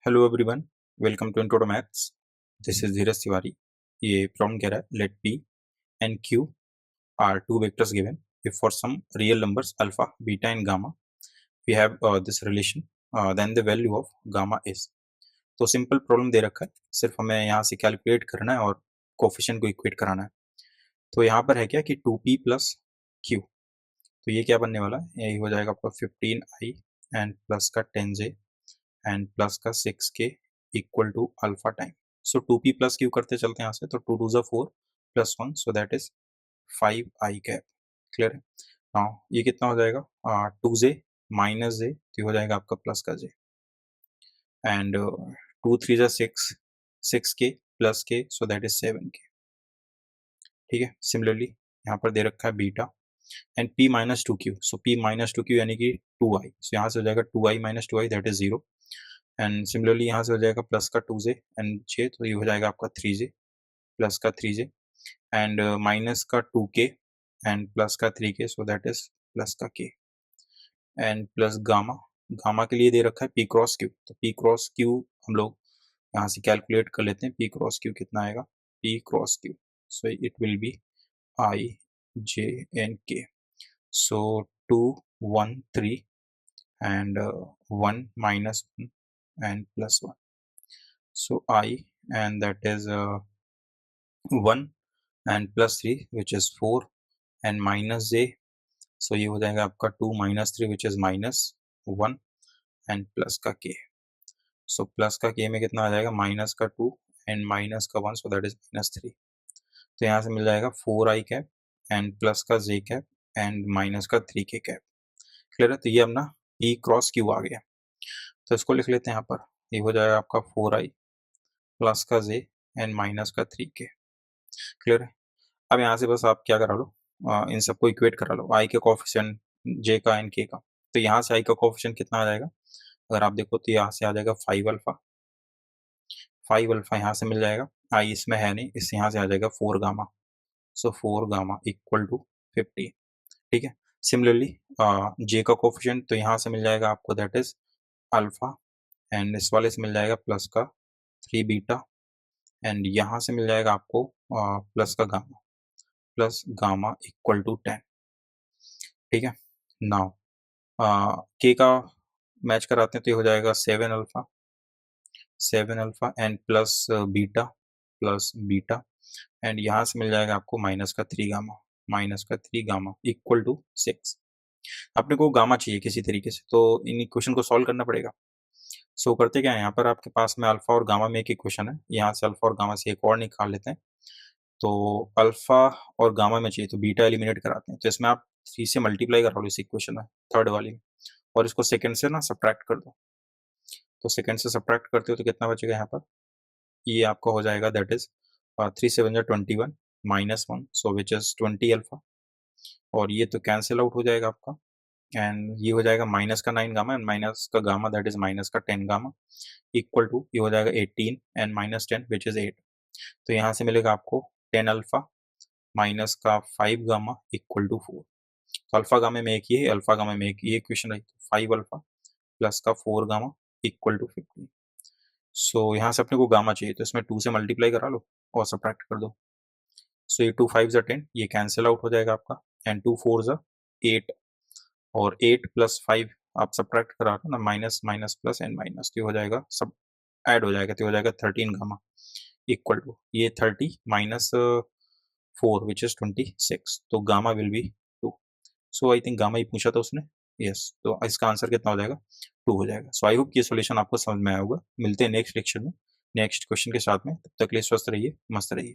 Hello everyone, welcome to intro to maths. This is Dheeraj Tiwari. ये problem कह रहा है let P and Q are two vectors given if for some real numbers alpha beta and gamma we have this relation then the value of gamma is. तो simple problem दे रखा है, सिर्फ हमें यहाँ से कैलकुलेट करना है और कोफिशिएंट को इक्वेट कराना है। तो यहाँ पर है क्या कि 2p प्लस क्यू, तो ये क्या बनने वाला है, यही हो जाएगा आपका 15i एंड प्लस का 10j एंड प्लस का 6k equal to alpha time. So 2p plus Q करते चलते हैं यहाँ से, तो 2 2 4 plus 1, so that is 5i cap. Clear है? हाँ, ये कितना हो जाएगा 2j माइनस j, तो हो जाएगा आपका प्लस का j एंड 2 3 जा 6, 6k plus k, so that is 7k। ठीक है, सिमिलरली यहाँ पर दे रखा है beta and p minus 2q, so p minus 2q यानी कि 2i, सो यहाँ से हो जाएगा 2i minus 2i that is 0 and similarly यहाँ से हो जाएगा प्लस का 2j एंड j, तो ये हो जाएगा आपका 3j प्लस का 3j एंड माइनस का 2k एंड प्लस का 3k, so that is plus का k and plus gamma. Gamma के लिए दे रखा है p क्रॉस q, तो p क्रॉस q हम लोग यहाँ से कैलकुलेट कर लेते हैं। p क्रॉस q कितना आएगा, p cross q, so it will be i j and k, so 2 1 3 and 1 minus 1 and plus 1, so I and that is 1 and plus 3 which is 4 and minus j, so ये हो जाएगा आपका 2 minus 3 which is minus 1 and plus का k, so plus का k में कितना आ जाएगा, minus का 2 and माइनस का 1, so that is minus 3। तो यहाँ से मिल जाएगा 4i कैप एंड प्लस का j कैप एंड माइनस का 3k कैप। क्लियर है? तो ये अपना p क्रॉस q आ गया, तो इसको लिख लेते हैं यहाँ पर। ये हो जाएगा आपका 4i प्लस का j एंड माइनस का 3k। क्लियर है? अब यहाँ से बस आप क्या करा लो, इन सबको इक्वेट करा लो, i के कोफिशिएंट, j का एंड k का। तो यहाँ से i का कोफिशिएंट कितना आ जाएगा, अगर आप देखो तो यहाँ से आ जाएगा 5 अल्फा, 5 अल्फा यहाँ से मिल जाएगा, i इसमें है नहीं, इससे यहाँ से आ जाएगा 4 gamma, so 4 gamma equal to 50। ठीक है, सिमिलरली j का कोफिशिएंट तो यहाँ से मिल जाएगा आपको, दैट इज अल्फा एंड इस वाले से मिल जाएगा प्लस का 3 बीटा एंड यहाँ से मिल जाएगा आपको प्लस गामा इक्वल टू 10। ठीक है, नाउ के का मैच कराते हैं, तो ये हो जाएगा 7 alpha and plus beta and यहाँ से मिल जाएगा आपको माइनस का 3 गामा इक्वल टू 6। अपने को गामा चाहिए किसी तरीके से, तो इन इक्वेशन को सॉल्व करना पड़ेगा। सो करते क्या है, यहाँ पर आपके पास में अल्फा और गामा में एक इक्वेशन है, यहाँ से अल्फा और गामा से एक और निकाल लेते हैं। तो अल्फा और गामा में चाहिए तो बीटा एलिमिनेट कराते हैं, तो इसमें आप 3 से मल्टीप्लाई करा लो इस इक्वेशन में, थर्ड वाली में, और इसको सेकंड से ना सब्ट्रैक्ट कर दो। तो सेकंड से सब्ट्रैक्ट करते हो तो कितना बचेगा यहाँ पर, ये आपका हो जाएगा that is 3 7 21 minus 1, so which is 20 alpha, और ये तो कैंसिल आउट हो जाएगा आपका एंड ये हो जाएगा माइनस का 9 गामा एंड माइनस का गामा दैट इज माइनस का 10 गामा इक्वल टू, ये हो जाएगा 18 एंड माइनस 10 विच इज 8। तो यहाँ से मिलेगा आपको 10 अल्फा माइनस का 5 गामा इक्वल टू 4। तो अल्फा गामा में एक ये, अल्फा गामा में एक ये इक्वेशन रही, 5 अल्फा प्लस का 4 गामा इक्वल टू 15। सो यहाँ से अपने को गामा चाहिए, तो इसमें 2 से मल्टीप्लाई करा लो और सब्ट्रैक्ट कर दो। सो ये 2 5 10, ये कैंसिल आउट हो जाएगा आपका एंड 2 4 8, और 8 प्लस 5 आप सब्ट्रैक्ट करा दो ना, minus minus plus and minus, तो हो जाएगा सब ऐड हो जाएगा, तो हो जाएगा 13 गामा इक्वल टू ये 30 माइनस 4 विच इज 26, तो gamma will be 2। So I think gamma ही पूछा था उसने, यस, तो इसका आंसर कितना हो जाएगा, 2 हो जाएगा। सो आई होप ये सॉल्यूशन आपको समझ में आया होगा। मिलते हैं नेक्स्ट लेक्चर में नेक्स्ट क्वेश्चन के साथ में, तब तक के लिए स्वस्थ रहिए, मस्त रहिए।